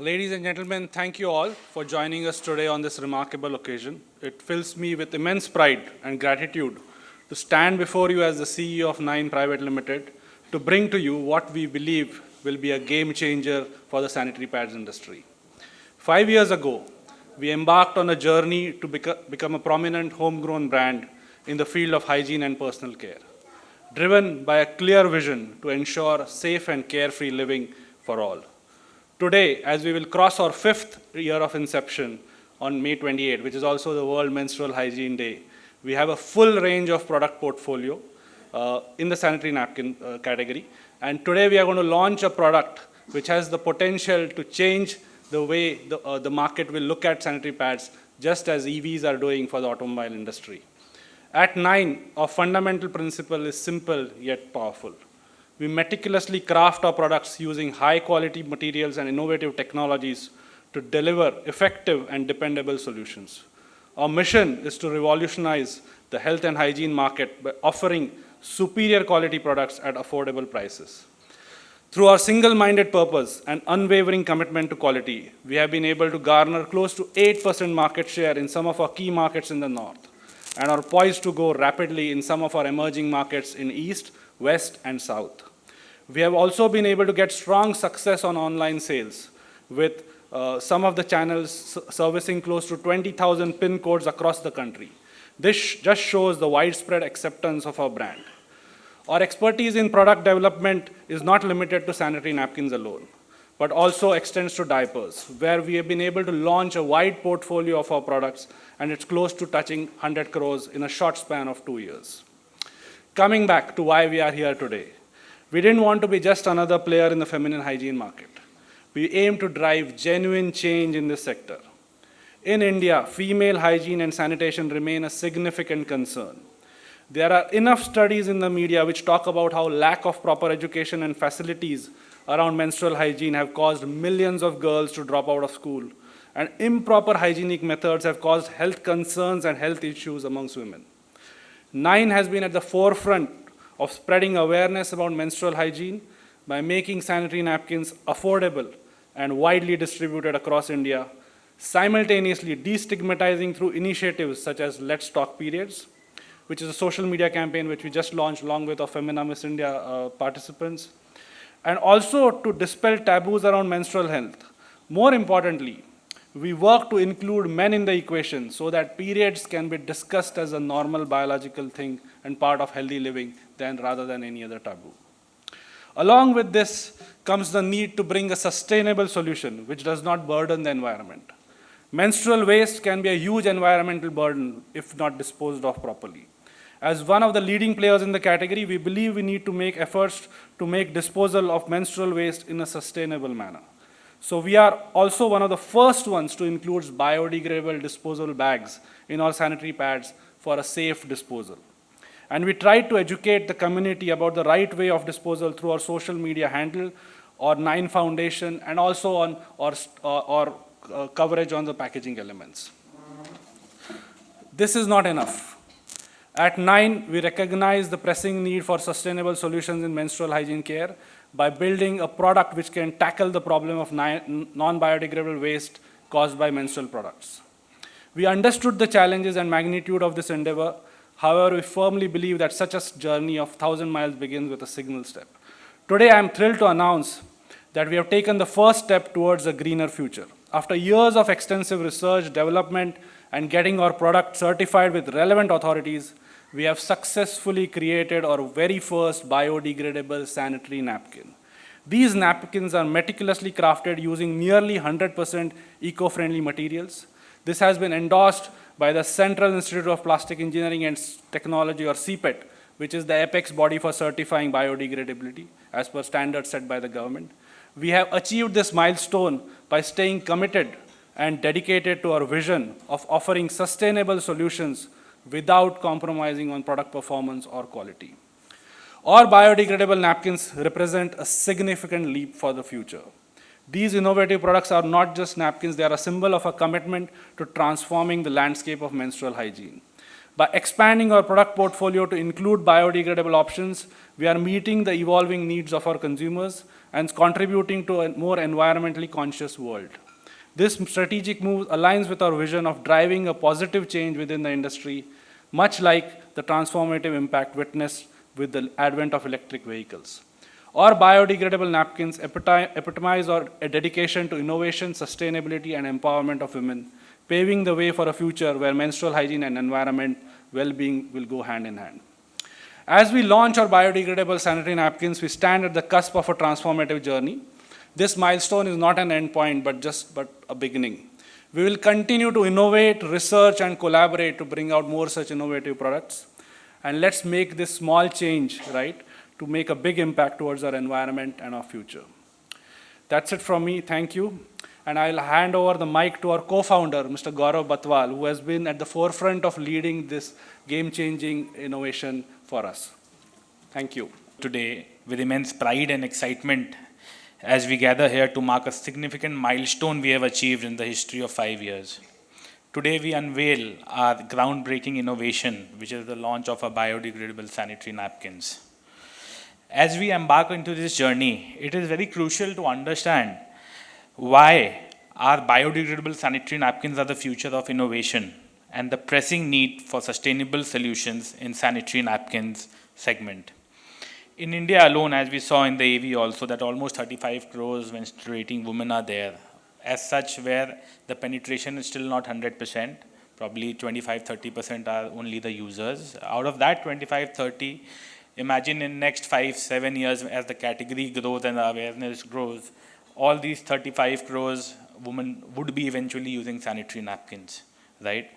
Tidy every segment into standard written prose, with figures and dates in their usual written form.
Ladies and gentlemen, thank you all for joining us today on this remarkable occasion. It fills me with immense pride and gratitude to stand before you as the CEO of 𝗂𝗃 Private Limited to bring to you what we believe will be a game changer for the sanitary pads industry. 5 years ago, we embarked on a journey to become a prominent homegrown brand in the field of hygiene and personal care, driven by a clear vision to ensure safe and carefree living for all. Today, as we will cross our 5th year of inception on May 28, which is also the World Menstrual Hygiene Day, we have a full range of product portfolio in the sanitary napkin category. And today we are going to launch a product which has the potential to change the way the market will look at sanitary pads, just as EVs are doing for the automobile industry. At 𝗂𝗃, our fundamental principle is simple yet powerful. We meticulously craft our products using high-quality materials and innovative technologies to deliver effective and dependable solutions. Our mission is to revolutionize the health and hygiene market by offering superior quality products at affordable prices. Through our single-minded purpose and unwavering commitment to quality, we have been able to garner close to 8% market share in some of our key markets in the north, and are poised to grow rapidly in some of our emerging markets in East, West, and South. We have also been able to get strong success on online sales, with some of the channels servicing close to 20,000 PIN codes across the country. This just shows the widespread acceptance of our brand. Our expertise in product development is not limited to sanitary napkins alone, but also extends to diapers, where we have been able to launch a wide portfolio of our products, and it's close to touching 100 crores in a short span of 2 years. Coming back to why we are here today, we didn't want to be just another player in the feminine hygiene market. We aim to drive genuine change in this sector. In India, female hygiene and sanitation remain a significant concern. There are enough studies in the media which talk about how lack of proper education and facilities around menstrual hygiene have caused millions of girls to drop out of school, and improper hygienic methods have caused health concerns and health issues amongst women. 𝗂𝗃 has been at the forefront of spreading awareness about menstrual hygiene by making sanitary napkins affordable and widely distributed across India, simultaneously destigmatizing through initiatives such as Let's Talk Periods, which is a social media campaign which we just launched along with our Femina Miss India participants, and also to dispel taboos around menstrual health. More importantly, we work to include men in the equation so that periods can be discussed as a normal biological thing and part of healthy living rather than any other taboo. Along with this comes the need to bring a sustainable solution which does not burden the environment. Menstrual waste can be a huge environmental burden if not disposed of properly. As one of the leading players in the category, we believe we need to make efforts to make disposal of menstrual waste in a sustainable manner. So we are also one of the first ones to include biodegradable disposable bags in our sanitary pads for a safe disposal. And we try to educate the community about the right way of disposal through our social media handle, our 𝗂𝗃 Foundation, and also on our coverage on the packaging elements. This is not enough. At 𝗂𝗃, we recognize the pressing need for sustainable solutions in menstrual hygiene care by building a product which can tackle the problem of non-biodegradable waste caused by menstrual products. We understood the challenges and magnitude of this endeavor. However, we firmly believe that such a journey of 1,000 miles begins with a single step. Today, I am thrilled to announce that we have taken the first step towards a greener future. After years of extensive research, development, and getting our product certified with relevant authorities, we have successfully created our very first biodegradable sanitary napkin. These napkins are meticulously crafted using nearly 100% eco-friendly materials. This has been endorsed by the Central Institute of Plastic Engineering and Technology, or CPET, which is the apex body for certifying biodegradability as per standards set by the government. We have achieved this milestone by staying committed and dedicated to our vision of offering sustainable solutions without compromising on product performance or quality. Our biodegradable napkins represent a significant leap for the future. These innovative products are not just napkins, they are a symbol of a commitment to transforming the landscape of menstrual hygiene. By expanding our product portfolio to include biodegradable options, we are meeting the evolving needs of our consumers and contributing to a more environmentally conscious world. This strategic move aligns with our vision of driving a positive change within the industry, much like the transformative impact witnessed with the advent of electric vehicles. Our biodegradable napkins epitomize our dedication to innovation, sustainability, and empowerment of women, paving the way for a future where menstrual hygiene and environment well-being will go hand in hand. As we launch our biodegradable sanitary napkins, we stand at the cusp of a transformative journey. This milestone is not an end point, but a beginning. We will continue to innovate, research, and collaborate to bring out more such innovative products. And let's make this small change, right, to make a big impact towards our environment and our future. That's it from me. Thank you. And I'll hand over the mic to our co-founder, Mr. 𝗂𝗽𝗱 𝗀𝗏, who has been at the forefront of leading this game-changing innovation for us. Thank you. Today, with immense pride and excitement, as we gather here to mark a significant milestone we have achieved in the history of 5 years. Today, we unveil our groundbreaking innovation, which is the launch of our biodegradable sanitary napkins. As we embark into this journey, it is very crucial to understand why our biodegradable sanitary napkins are the future of innovation and the pressing need for sustainable solutions in sanitary napkins segment. In India alone, as we saw in the AV also, that almost 35 crores menstruating women are there. As such, where the penetration is still not 100%, probably 25-30% are only the users. Out of that 25-30, imagine in next 5-7 years, as the category grows and the awareness grows, all these 35 crores women would be eventually using sanitary napkins, right?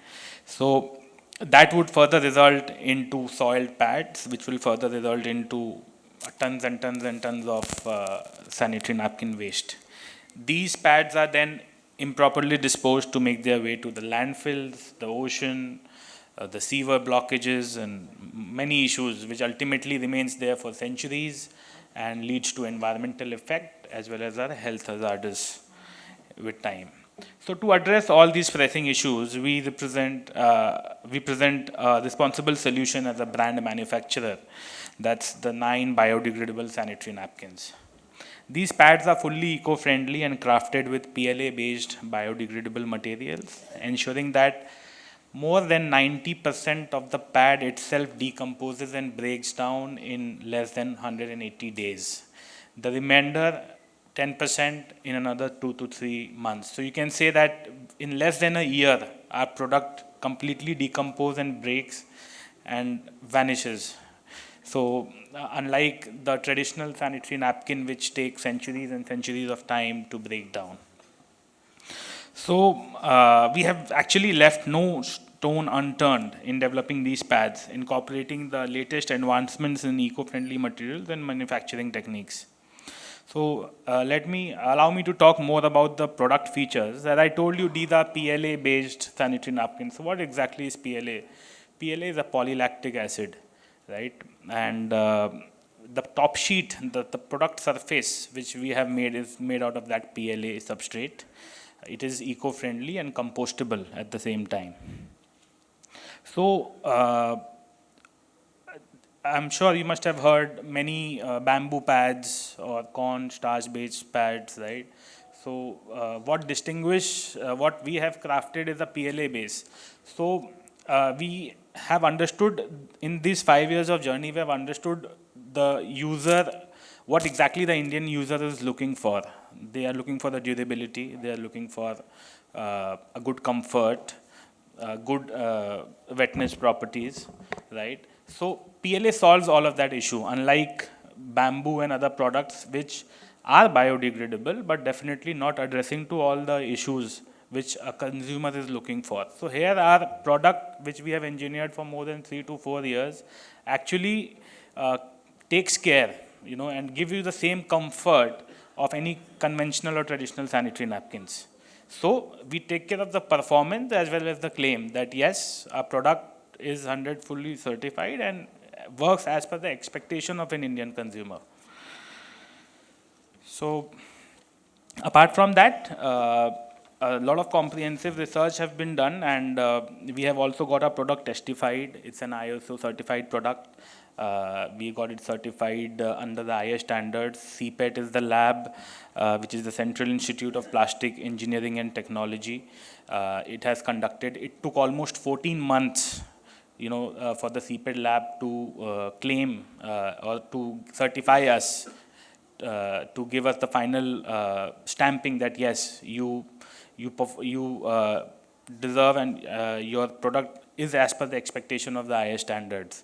So that would further result into soiled pads, which will further result into tons and tons and tons of sanitary napkin waste. These pads are then improperly disposed to make their way to the landfills, the ocean, the sewer blockages, and many issues which ultimately remains there for centuries and leads to environmental effect as well as our health hazards with time. So to address all these pressing issues, we present a responsible solution as a brand manufacturer. That's the 9 biodegradable sanitary napkins. These pads are fully eco-friendly and crafted with PLA-based biodegradable materials, ensuring that more than 90% of the pad itself decomposes and breaks down in less than 180 days. The remainder 10% in another 2 to 3 months. So you can say that in less than a year, our product completely decomposes and breaks and vanishes. So unlike the traditional sanitary napkin, which takes centuries and centuries of time to break down. So we have actually left no stone unturned in developing these pads, incorporating the latest advancements in eco-friendly materials and manufacturing techniques. So allow me to talk more about the product features. As I told you, these are PLA-based sanitary napkins. So what exactly is PLA? PLA is a polylactic acid, right? And the top sheet, the product surface which we have made is made out of that PLA substrate. It is eco-friendly and compostable at the same time. So I'm sure you must have heard many bamboo pads or corn starch-based pads, right? So what we have crafted is a PLA base. So we have understood in these 5 years of journey, we have understood the user, what exactly the Indian user is looking for. They are looking for the durability, they are looking for a good comfort, good wetness properties, right? So PLA solves all of that issue, unlike bamboo and other products which are biodegradable, but definitely not addressing to all the issues which a consumer is looking for. So here our product, which we have engineered for more than 3 to 4 years, actually takes care, and give you the same comfort of any conventional or traditional sanitary napkins. So we take care of the performance as well as the claim that yes, our product is 100 fully certified and works as per the expectation of an Indian consumer. So apart from that, a lot of comprehensive research have been done, and we have also got our product testified. It's an ISO certified product. We got it certified under the highest standards. 𝗙𝗵𝗏 is the lab, which is the Central Institute of Plastic Engineering and Technology. It has conducted, it took almost 14 months, for the 𝗙𝗵𝗏 lab to claim or to certify us, to give us the final stamping that yes, you deserve and your product is as per the expectation of the highest standards.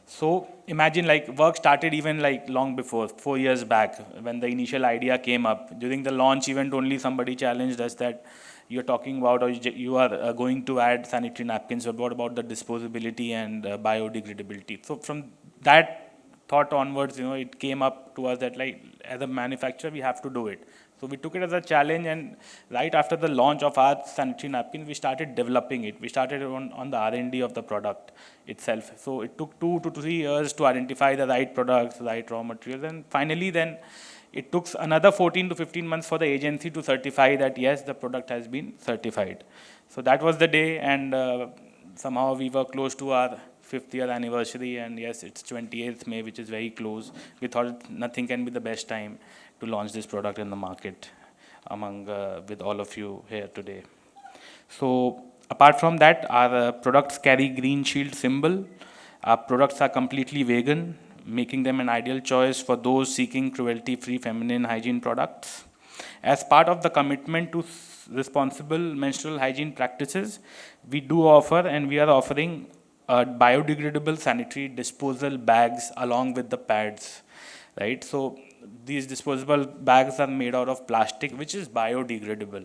So imagine work started even long before, 4 years back, when the initial idea came up. During the launch event only somebody challenged us that you're talking about or you are going to add sanitary napkins, but what about the disposability and biodegradability? So from that thought onwards, it came up to us that as a manufacturer we have to do it. So we took it as a challenge, and right after the launch of our sanitary napkin, we started developing it. We started on the R&D of the product itself. So it took 2 to 3 years to identify the right products, right raw materials, and finally then it took another 14 to 15 months for the agency to certify that yes, the product has been certified. So that was the day, and somehow we were close to our 5th year anniversary, and yes, it's 28th May, which is very close. We thought nothing can be the best time to launch this product in the market with all of you here today. So apart from that, our products carry green shield symbol. Our products are completely vegan, making them an ideal choice for those seeking cruelty-free feminine hygiene products. As part of the commitment to responsible menstrual hygiene practices, we do offer, and we are offering biodegradable sanitary disposal bags along with the pads, right? So these disposable bags are made out of plastic, which is biodegradable.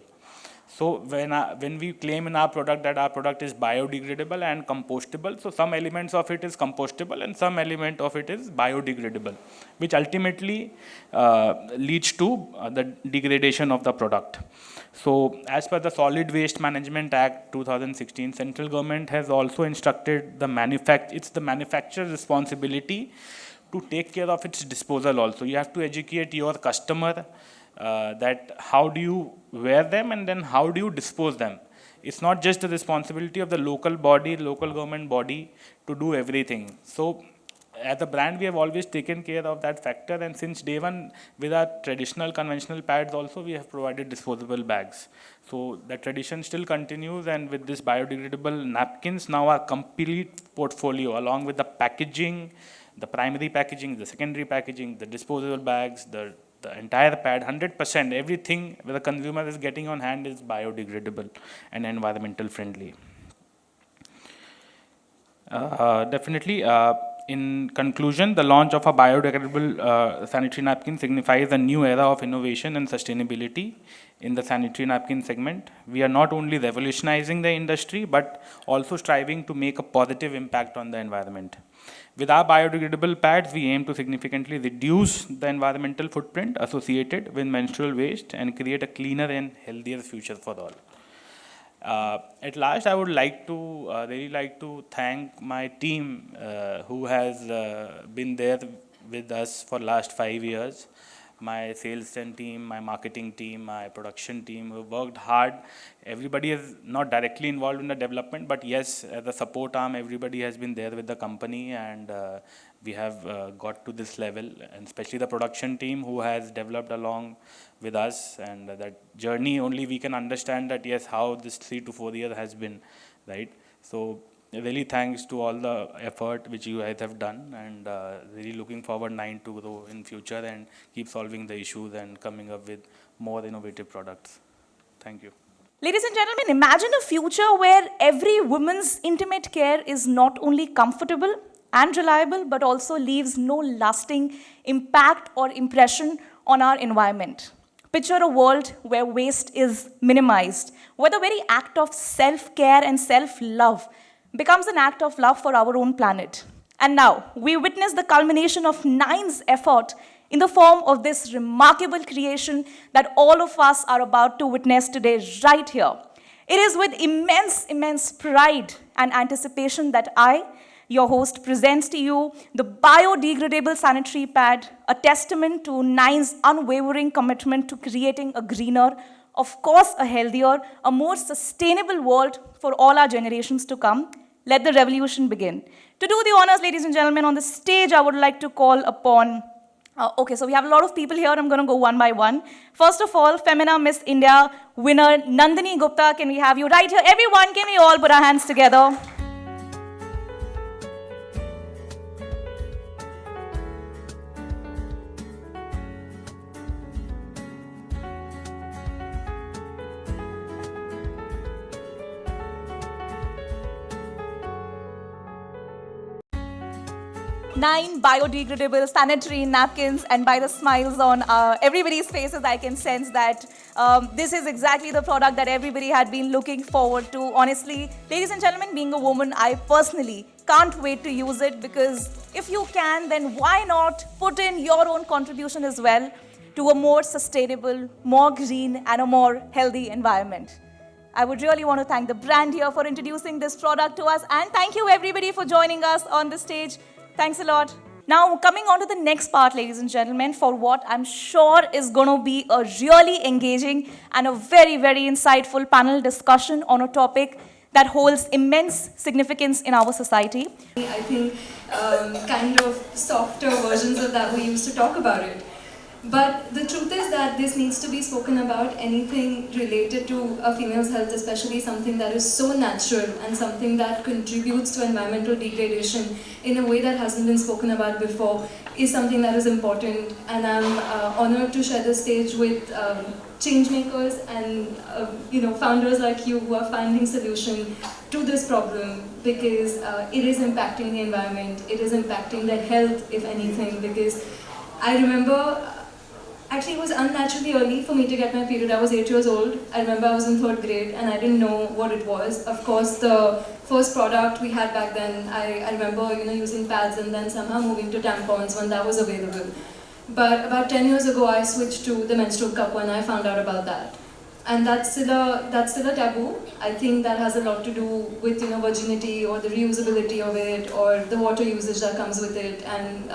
So when we claim in our product that our product is biodegradable and compostable, so some elements of it is compostable and some element of it is biodegradable, which ultimately leads to the degradation of the product. So as per the Solid Waste Management Act 2016, central government has also instructed it's the manufacturer's responsibility to take care of its disposal also. You have to educate your customer that how do you wear them and then how do you dispose them. It's not just the responsibility of the local government body to do everything. So as a brand, we have always taken care of that factor, and since day one, with our traditional conventional pads also, we have provided disposable bags. So that tradition still continues, and with this biodegradable napkins, now our complete portfolio, along with the packaging, the primary packaging, the secondary packaging, the disposable bags, the entire pad, 100%, everything the consumer is getting on hand is biodegradable and environmental friendly. Definitely, in conclusion, the launch of a biodegradable sanitary napkin signifies a new era of innovation and sustainability in the sanitary napkin segment. We are not only revolutionizing the industry, but also striving to make a positive impact on the environment. With our biodegradable pads, we aim to significantly reduce the environmental footprint associated with menstrual waste and create a cleaner and healthier future for all. At last, I would really like to thank my team who has been there with us for last 5 years. My sales team, my marketing team, my production team who worked hard. Everybody is not directly involved in the development, but yes, as a support arm, everybody has been there with the company, and we have got to this level, and especially the production team who has developed along with us, and that journey only we can understand that yes, how this 3 to 4 years has been, right? So really thanks to all the effort which you guys have done, and really looking forward 9 to grow in future and keep solving the issues and coming up with more innovative products. Thank you. Ladies and gentlemen, imagine a future where every woman's intimate care is not only comfortable and reliable, but also leaves no lasting impact or impression on our environment. Picture a world where waste is minimized, where the very act of self-care and self-love becomes an act of love for our own planet. And now, we witness the culmination of Nine's effort in the form of this remarkable creation that all of us are about to witness today, right here. It is with immense pride and anticipation that I, your host, presents to you the biodegradable sanitary pad, a testament to Nine's unwavering commitment to creating a greener, of course a healthier, a more sustainable world for all our generations to come. Let the revolution begin. To do the honors, ladies and gentlemen, on the stage, I would like to call upon, okay, so we have a lot of people here. I'm going to go one by one. First of all, Femina Miss India winner Nandini Gupta. Can we have you right here? Everyone, can we all put our hands together? 9 biodegradable sanitary napkins, and by the smiles on everybody's faces, I can sense that this is exactly the product that everybody had been looking forward to. Honestly, ladies and gentlemen, being a woman, I personally can't wait to use it, because if you can, then why not put in your own contribution as well to a more sustainable, more green, and a more healthy environment. I would really want to thank the brand here for introducing this product to us, and thank you everybody for joining us on the stage. Thanks a lot. Now, coming on to the next part, ladies and gentlemen, for what I'm sure is going to be a really engaging and a very, very insightful panel discussion on a topic that holds immense significance in our society. I think kind of softer versions of that we used to talk about it. But the truth is that this needs to be spoken about. Anything related to a female's health, especially something that is so natural and something that contributes to environmental degradation in a way that hasn't been spoken about before, is something that is important. And I'm honored to share the stage with change makers and founders like you who are finding solution to this problem, because it is impacting the environment, it is impacting their health, if anything. Because I remember, actually, it was unnaturally early for me to get my period. I was 8 years old. I remember I was in 3rd grade and I didn't know what it was. Of course, the first product we had back then, I remember using pads and then somehow moving to tampons when that was available. But about 10 years ago, I switched to the menstrual cup when I found out about that. And that's still a taboo. I think that has a lot to do with virginity or the reusability of it, or the water usage that comes with it, and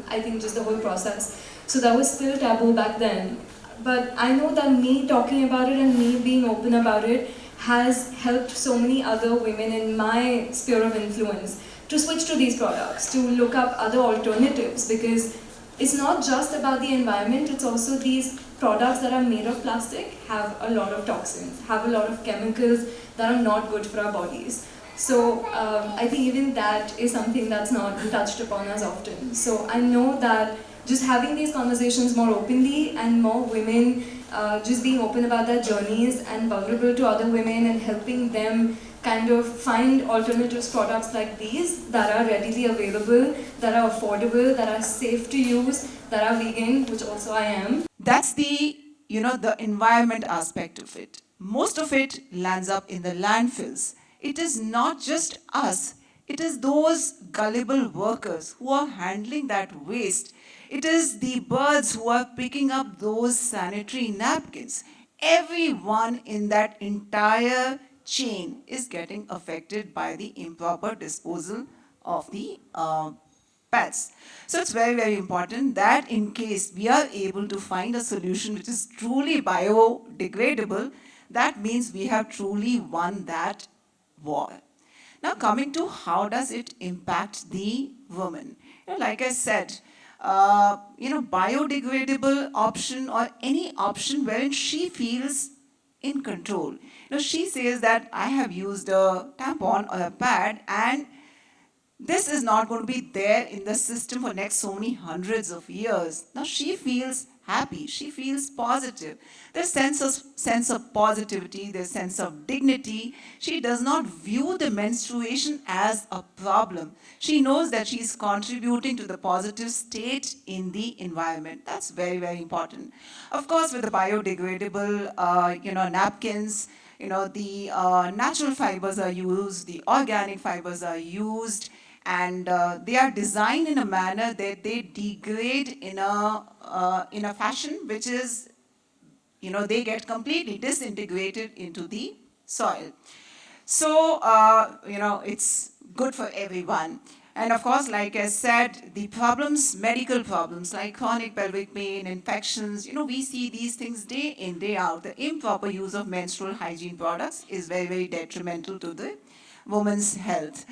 I think just the whole process. So that was still taboo back then. But I know that me talking about it and me being open about it has helped so many other women in my sphere of influence to switch to these products, to look up other alternatives, because it's not just about the environment, it's also these products that are made of plastic have a lot of toxins, have a lot of chemicals that are not good for our bodies. So I think even that is something that's not touched upon as often. So I know that just having these conversations more openly and more women just being open about their journeys and vulnerable to other women and helping them kind of find alternative products like these that are readily available, that are affordable, that are safe to use, that are vegan, which also I am. That's the environment aspect of it. Most of it lands up in the landfills. It is not just us. It is those gullible workers who are handling that waste. It is the birds who are picking up those sanitary napkins. Everyone in that entire chain is getting affected by the improper disposal of the pads. So it's very, very important that in case we are able to find a solution which is truly biodegradable, that means we have truly won that war. Now, coming to how does it impact the woman? Like I said, biodegradable option or any option wherein she feels in control. She says that I have used a tampon or a pad and this is not going to be there in the system for next so many hundreds of years. Now she feels happy, she feels positive. There's sense of positivity, there's sense of dignity. She does not view the menstruation as a problem. She knows that she's contributing to the positive state in the environment. That's very, very important. Of course, with the biodegradable, napkins, the natural fibers are used, the organic fibers are used, and they are designed in a manner that they degrade in a fashion which is, they get completely disintegrated into the soil. So, it's good for everyone. And of course, like I said, the problems, medical problems like chronic pelvic pain, infections, we see these things day in, day out. The improper use of menstrual hygiene products is very, very detrimental to the women's health.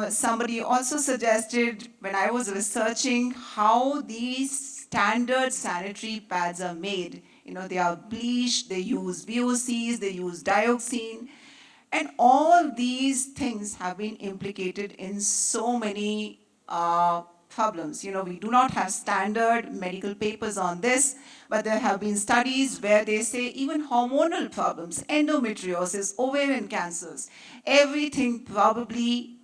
Somebody also suggested, when I was researching how these standard sanitary pads are made, they are bleached, they use VOCs, they use dioxin, and all these things have been implicated in so many problems. We do not have standard medical papers on this, but there have been studies where they say even hormonal problems, endometriosis, ovarian cancers, everything probably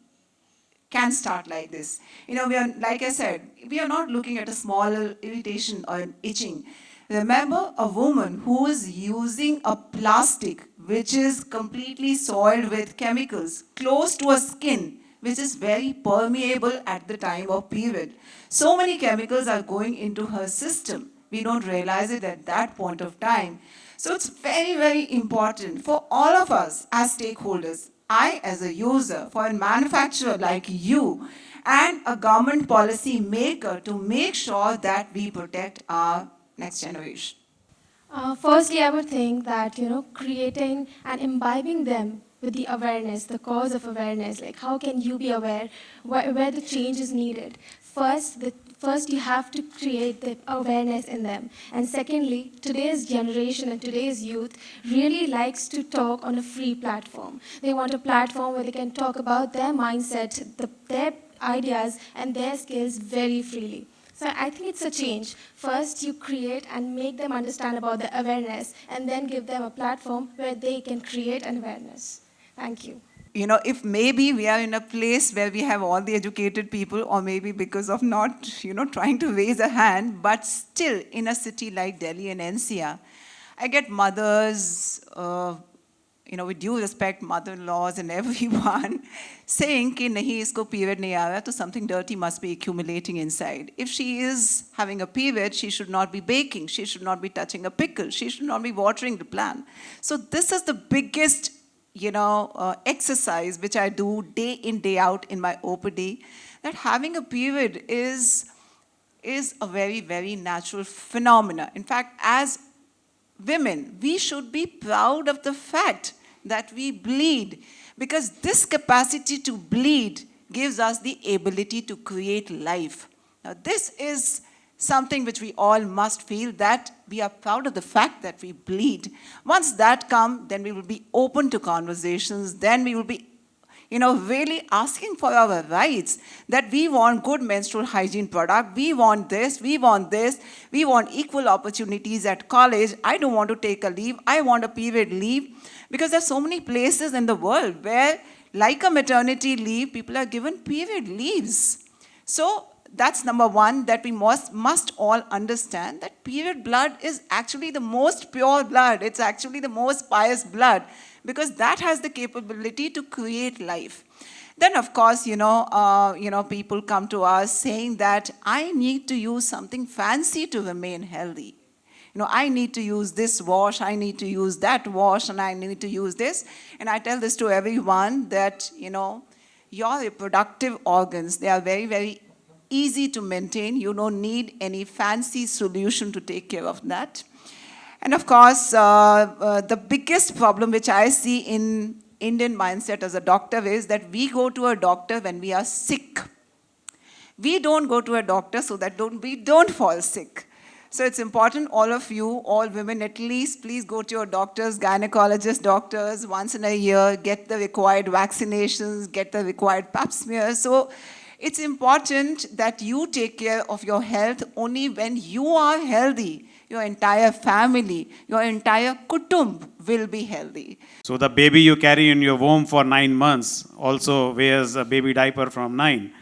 can start like this. We are, like I said, we are not looking at a small irritation or an itching. Remember, a woman who is using a plastic which is completely soiled with chemicals close to her skin, which is very permeable at the time of period. So many chemicals are going into her system. We don't realize it at that point of time. So it's very, very important for all of us as stakeholders, I as a user, for a manufacturer like you, and a government policy maker to make sure that we protect our next generation. Firstly, I would think that, creating and imbibing them with the awareness, the cause of awareness, like how can you be aware where the change is needed. First, you have to create the awareness in them. And secondly, today's generation and today's youth really likes to talk on a free platform. They want a platform where they can talk about their mindset, their ideas, and their skills very freely. So I think it's a change. First, you create and make them understand about the awareness, and then give them a platform where they can create an awareness. Thank you. If maybe we are in a place where we have all the educated people, or maybe because of not, trying to raise a hand, but still in a city like Delhi and NCR, I get mothers, with due respect, mother-in-laws and everyone, saying कि नहीं इसको period नहीं आ रहा, तो something dirty must be accumulating inside. If she is having a period, she should not be baking, she should not be touching a pickle, she should not be watering the plant. So this is the biggest exercise which I do day in, day out in my OPD, that having a period is a very, very natural phenomena. In fact, as women, we should be proud of the fact that we bleed, because this capacity to bleed gives us the ability to create life. Now, this is something which we all must feel, that we are proud of the fact that we bleed. Once that comes, then we will be open to conversations, then we will be really asking for our rights, that we want good menstrual hygiene product, we want this, we want this, we want equal opportunities at college, I don't want to take a leave, I want a period leave, because there's so many places in the world where, like a maternity leave, people are given period leaves. So that's number one, that we must all understand that period blood is actually the most pure blood. It's actually the most pious blood, because that has the capability to create life. Then, of course, people come to us saying that I need to use something fancy to remain healthy. I need to use this wash, I need to use that wash, and I need to use this. And I tell this to everyone that, your reproductive organs, they are very, very easy to maintain. You don't need any fancy solution to take care of that. And of course, the biggest problem which I see in Indian mindset as a doctor is that we go to a doctor when we are sick. We don't go to a doctor so that we don't fall sick. So it's important, all of you, all women at least, please go to your doctors, gynecologists, doctors, once in a year, get the required vaccinations, get the required pap smears. So it's important that you take care of your health. Only when you are healthy, your entire family, your entire kutumb will be healthy. So the baby you carry in your womb for 9 months also wears a baby diaper from 9.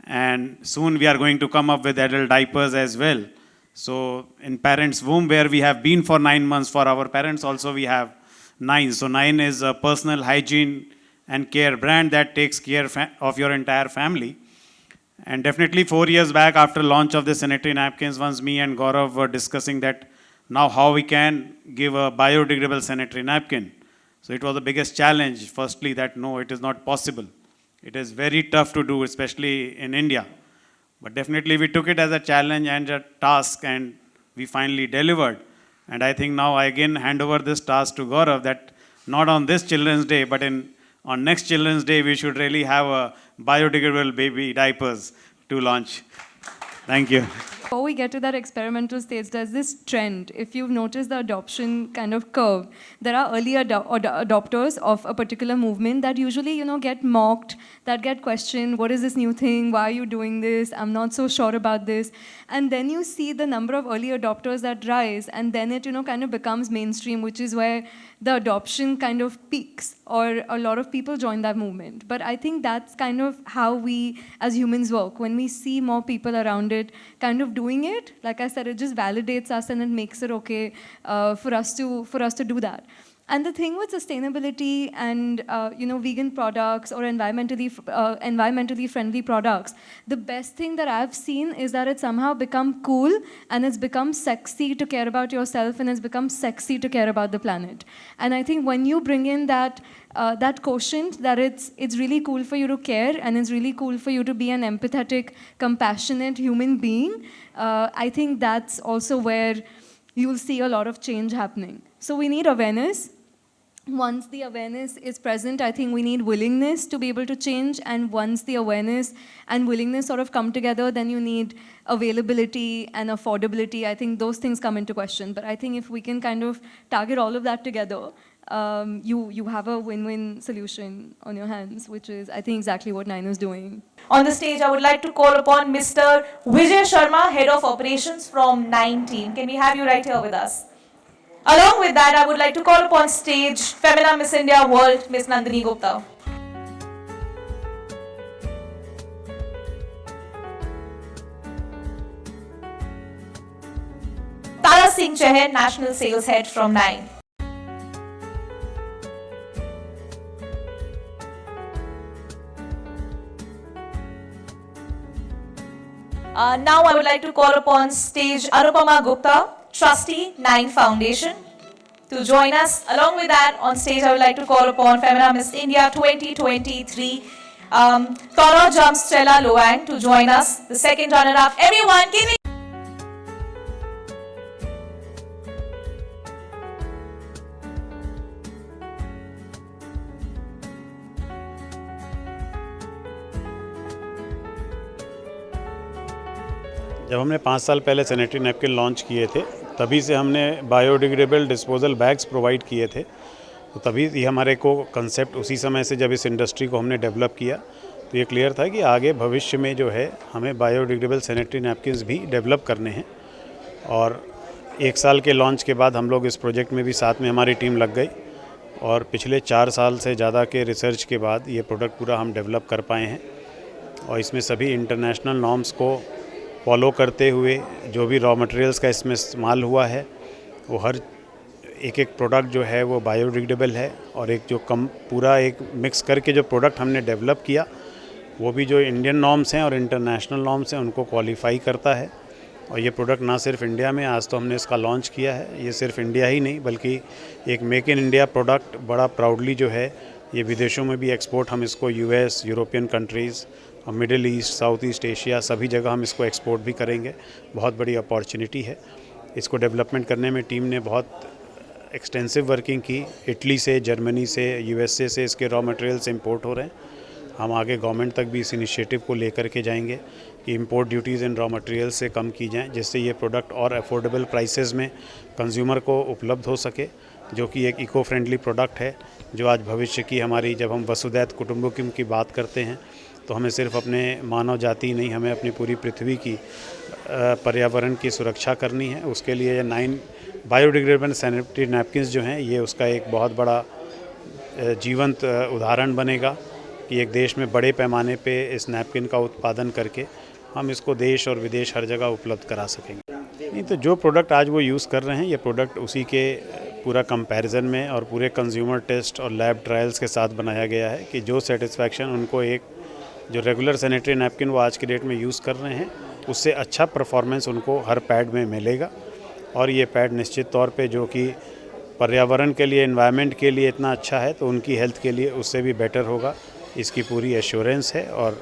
And soon we are going to come up with adult diapers as well. So in parents' womb, where we have been for 9 months, for our parents also we have 9. So 9 is a personal hygiene and care brand that takes care of your entire family. And definitely 4 years back, after launch of the sanitary napkins, once me and Gaurav were discussing that now how we can give a biodegradable sanitary napkin. So it was the biggest challenge, firstly, that no, it is not possible. It is very tough to do, especially in India. But definitely we took it as a challenge and a task, and we finally delivered. And I think now I again hand over this task to Gaurav, that not on this Children's Day, but in on next Children's Day, we should really have a biodegradable baby diapers to launch. Thank you. Before we get to that experimental stage, there's this trend. If you've noticed the adoption kind of curve, there are early adopters of a particular movement that usually, get mocked, that get questioned, what is this new thing, why are you doing this, I'm not so sure about this. And then you see the number of early adopters that rise, and then it, kind of becomes mainstream, which is where the adoption kind of peaks, or a lot of people join that movement. But I think that's kind of how we as humans work. When we see more people around it kind of doing it, like I said, it just validates us and it makes it okay for us to do that. And the thing with sustainability and vegan products or environmentally friendly products, the best thing that I've seen is that it's somehow become cool and it's become sexy to care about yourself and it's become sexy to care about the planet. And I think when you bring in that quotient that it's really cool for you to care and it's really cool for you to be an empathetic, compassionate human being, I think that's also where you'll see a lot of change happening. So we need awareness. Once the awareness is present, I think we need willingness to be able to change. And once the awareness and willingness sort of come together, then you need availability and affordability. I think those things come into question. But I think if we can kind of target all of that together, you have a win-win solution on your hands, which is, I think, exactly what Nine is doing. On the stage, I would like to call upon Mr. 𝗵𝗄𝘃𝗹, Head of Operations from 9 team. Can we have you right here with us? Along with that, I would like to call upon stage Femina Miss India World, Miss Nandini Gupta. 𝗙់_𝘄𝗹, National Sales Head from 9. Now I would like to call upon stage Anupama Gupta, Trustee 9 Foundation, to join us. Along with that, on stage I would like to call upon Femina Miss India 2023, 𝗂𝗏 𝗔𝗬 to join us, the second runner-up. Everyone, give me. जब हमने 5 साल पहले sanitary napkin launch किए थे, तभी से हमने biodegradable disposal bags provide किए थे। तो तभी ये हमारे को कंसेप्ट उसी समय से जब इस इंडस्ट्री को हमने डेवलप किया तो ये क्लियर था कि आगे भविष्य में जो है हमें बायोडिग्रेडेबल सैनिटरी नैपकिन्स भी डेवलप करने हैं। और 1 साल के लॉन्च के बाद हम लोग इस प्रोजेक्ट में भी साथ में हमारी टीम लग गई और पिछले 4 साल से ज़्यादा के रिसर्च के बाद ये प्रोडक्ट पूरा हम डेवलप कर पाए हैं। और इसमें सभी इंटरनेशनल नॉर्म्स को फॉलो करते हुए जो भी रॉ मटेरियल्स का इसमें इस्तेमाल हुआ है वो हर एक प्रोडक्ट जो है वो बायोडिग्रेडेबल है। और एक जो पूरा एक मिक्स करके जो प्रोडक्ट हमने डेवलप किया वो भी जो इंडियन नॉर्म्स हैं और इंटरनेशनल नॉर्म्स हैं उनको क्वालिफाई करता है। और ये प्रोडक्ट ना सिर्फ इंडिया में आज तो हमने इसका लॉन्च किया है, ये सिर्फ इंडिया ही नहीं बल्कि एक मेक इन इंडिया प्रोडक्ट बड़ा प्राउडली जो है ये विदेशों में भी एक्सपोर्ट हम इसको US, यूरोपियन कंट्रीज़ और middle east, south east Asia सभी जगह हम इसको एक्सपोर्ट भी करेंगे। बहुत बड़ी अपॉर्चुनिटी है। इसको डेवलपमेंट करने में टीम ने बहुत एक्सटेंसिव वर्किंग की। इटली से, जर्मनी से, USA से इसके रॉ मटेरियल्स इंपोर्ट हो रहे हैं। हम आगे गवर्नमेंट तक भी इस इनिशिएटिव को लेकर के जाएंगे कि इंपोर्ट ड्यूटीज़ इन रॉ मटेरियल्स से कम की जाएं, जिससे ये प्रोडक्ट और अफोर्डेबल प्राइसेस में कंज्यूमर को उपलब्ध हो सके, जो कि एक इको फ्रेंडली प्रोडक्ट है। जो आज भविष्य की हमारी, जब हम वसुधैव कुटुंबकम की बात करते हैं तो हमें सिर्फ अपने मानव जाति नहीं, हमें अपनी पूरी पृथ्वी की पर्यावरण की सुरक्षा करनी है। उसके लिए ये 9 बायोडिग्रेडेबल सैनिटरी नैपकिन्स जो हैं ये उसका एक बहुत बड़ा जीवंत उदाहरण बनेगा कि एक देश में बड़े पैमाने पे इस नैपकिन का उत्पादन करके हम इसको देश और विदेश हर जगह उपलब्ध करा सकेंगे। नहीं तो जो प्रोडक्ट आज वो यूज़ कर रहे हैं ये प्रोडक्ट उसी के पूरा कंपैरिजन में और पूरे कंज्यूमर टेस्ट और लैब ट्रायल्स के साथ बनाया गया है कि जो सेटिस्फैक्शन उनको एक जो रेगुलर सैनिटरी नैपकिन वो आज की डेट में यूज़ कर रहे हैं उससे अच्छा परफॉर्मेंस उनको हर पैड में मिलेगा। और ये पैड निश्चित तौर पे जो कि पर्यावरण के लिए, एनवायरनमेंट के लिए इतना अच्छा है तो उनकी हेल्थ के लिए उससे भी बेटर होगा, इसकी पूरी एश्योरेंस है। और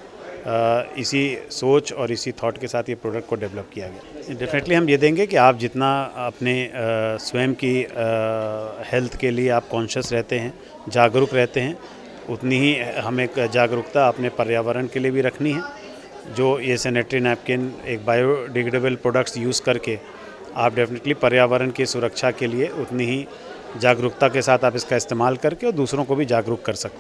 इसी सोच और इसी थॉट के साथ ये प्रोडक्ट को डेवलप किया गया। डेफिनेटली हम ये देंगे कि आप जितना अपने स्वयं की हेल्थ के लिए आप कॉन्शियस रहते हैं, जागरूक रहते हैं, उतनी ही हमें जागरूकता अपने पर्यावरण के लिए भी रखनी है। जो ये सैनिटरी नैपकिन एक बायोडिग्रेडेबल प्रोडक्ट्स यूज़ करके आप डेफिनेटली पर्यावरण की सुरक्षा के लिए उतनी ही जागरूकता के साथ आप इसका इस्तेमाल करके और दूसरों को भी जागरूक कर सकते हैं।